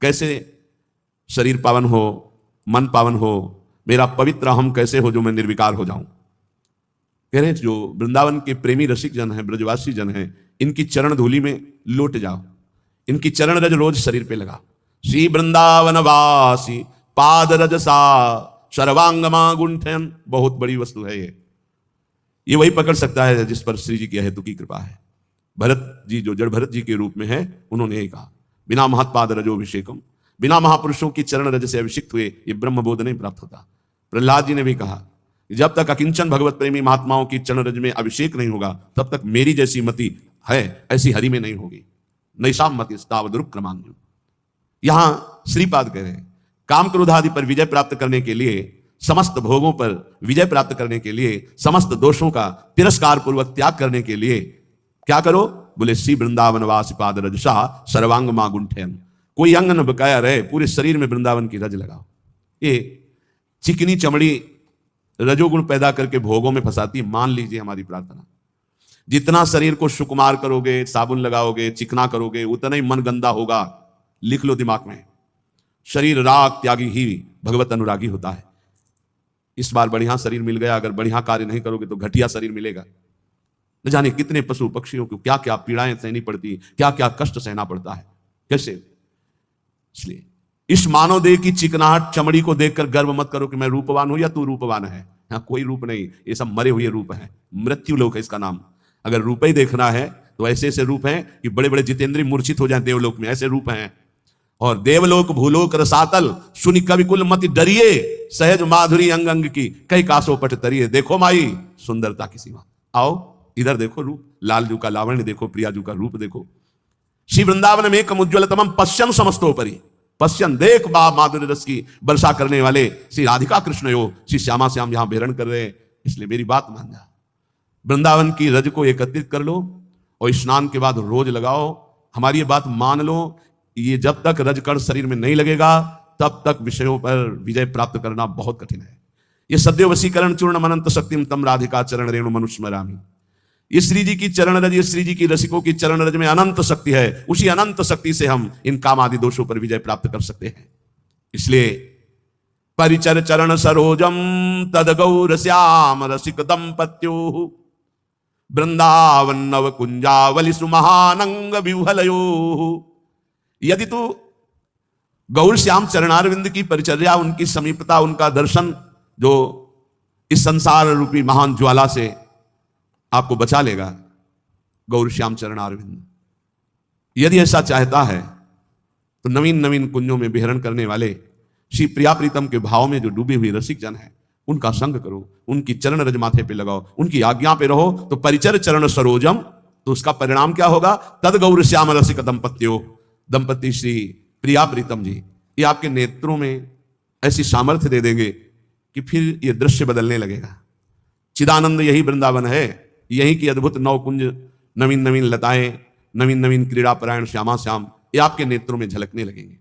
कैसे शरीर पावन हो, मन पावन हो, मेरा पवित्र हम कैसे हो जो मैं निर्विकार हो जाऊं। कह रहे जो वृंदावन के प्रेमी रसिक जन हैं, ब्रजवासी जन हैं, इनकी चरण धूलि में लौट जाओ, इनकी चरण रज रोज शरीर पे लगाओ। श्री वृंदावन वासी पाद रजसा सर्वांगमा गुंठन, बहुत बड़ी वस्तु है ये वही पकड़ सकता है जिस पर श्री जी की हेतु की कृपा है। भरत जी जो जड़ भरत जी के रूप में है, उन्होंने यही कहा, बिना महत्पाद रजोभिषेकम, बिना महापुरुषों की चरण रज से अभिषिक्त हुए ये ब्रह्म बोध नहीं प्राप्त होता। प्रहलाद जी ने भी कहा, जब तक अकिंचन भगवत प्रेमी महात्माओं की चरण रज में अभिषेक नहीं होगा, तब तक मेरी जैसी मति है ऐसी हरि में नहीं होगी। नैषाम मति तावद्रुप क्रमांगु। यहां श्रीपाद कह रहे हैं, काम क्रोध आदि पर विजय प्राप्त करने के लिए, समस्त भोगों पर विजय प्राप्त करने के लिए, समस्त दोषों का तिरस्कार पूर्वक त्याग करने के लिए क्या करो? बोले श्री वृंदावन वासी पाद रजसा सर्वांग मा गुंठन। कोई अंग न बकाया रहे, पूरे शरीर में वृंदावन की रज लगाओ। ये चिकनी चमड़ी रजोगुण पैदा करके भोगों में फंसाती। मान लीजिए हमारी प्रार्थना, जितना शरीर को सुकुमार करोगे, साबुन लगाओगे, चिकना करोगे, उतना ही मन गंदा होगा। लिख लो दिमाग में, शरीर राग त्यागी ही भगवत अनुरागी होता है। इस बार बढ़िया शरीर मिल गया, अगर बढ़िया कार्य नहीं करोगे तो घटिया शरीर मिलेगा। न जाने कितने पशु पक्षियों को क्या क्या पीड़ाएं सहनी पड़ती, क्या क्या कष्ट सहना पड़ता है, कैसे। इसलिए इस मानव देह की चिकनाहट चमड़ी को देखकर गर्व मत करो कि मैं रूपवान हूं या तू रूपवान है। यहां कोई रूप नहीं, ये सब मरे हुए रूप हैं। मृत्यु लोक है इसका नाम। अगर रूप ही देखना है तो ऐसे ऐसे रूप हैं कि बड़े बड़े जितेंद्री मूर्छित हो जाए देवलोक में, ऐसे रूप हैं। और देवलोक भूलोक रसातल सुनि कवि कुल मति डरिए, सहज माधुरी अंग अंग की कई कासो पट तरिए। देखो माई सुंदरता की सीमा, आओ इधर देखो रूप, लालजू का लावण्य देखो, प्रियाजू का रूप देखो। श्री वृंदावन में एकम उज्ज्वलतमम पश्यन समस्तोपरि, पश्यन देख बा माधुर्य रस की वर्षा करने वाले श्री राधिका कृष्ण यो, श्री श्यामा श्याम यहां बेहरण कर रहे हैं। इसलिए मेरी बात मान जा, वृंदावन की रज को एकत्रित कर लो और स्नान के बाद रोज लगाओ। हमारी ये बात मान लो, ये जब तक रजकण शरीर में नहीं लगेगा तब तक विषयों पर विजय प्राप्त करना बहुत कठिन है। ये सद्य वशीकरण चूर्ण अनंत शक्तिम तम राधिका चरण रेणु मनुस्मरामि। ये श्री जी की चरण रज, ये श्री जी की रसिकों की चरण रज में अनंत शक्ति है। उसी अनंत शक्ति से हम इन काम आदि दोषों पर विजय प्राप्त कर सकते हैं। इसलिए परिचर चरण सरोजम तद गौर श्याम रसिक दंपत्यो वृंदावन नव कुंजावली सुमहानंग विह्वलयो। यदि तू गौर श्याम चरणारविंद की परिचर्या, उनकी समीपता, उनका दर्शन जो इस संसार रूपी महान ज्वाला से आपको बचा लेगा, गौर श्याम चरणारविंद, यदि ऐसा चाहता है तो नवीन नवीन कुंजों में विहरण करने वाले श्री प्रिया प्रीतम के भाव में जो डूबे हुए रसिक जन हैं, उनका संग करो, उनकी चरण रज माथे पे लगाओ, उनकी आज्ञा पे रहो। तो परिचर चरण सरोजम, तो उसका परिणाम क्या होगा? तद गौर श्याम रसिक दंपत्यो, दंपति श्री प्रिया प्रीतम जी, ये आपके नेत्रों में ऐसी सामर्थ्य दे देंगे कि फिर ये दृश्य बदलने लगेगा। चिदानंद यही वृंदावन है, यही की अद्भुत नवकुंज, नवीन नवीन लताएं, नवीन नवीन क्रीड़ा परायण श्यामा श्याम, ये आपके नेत्रों में झलकने लगेंगे।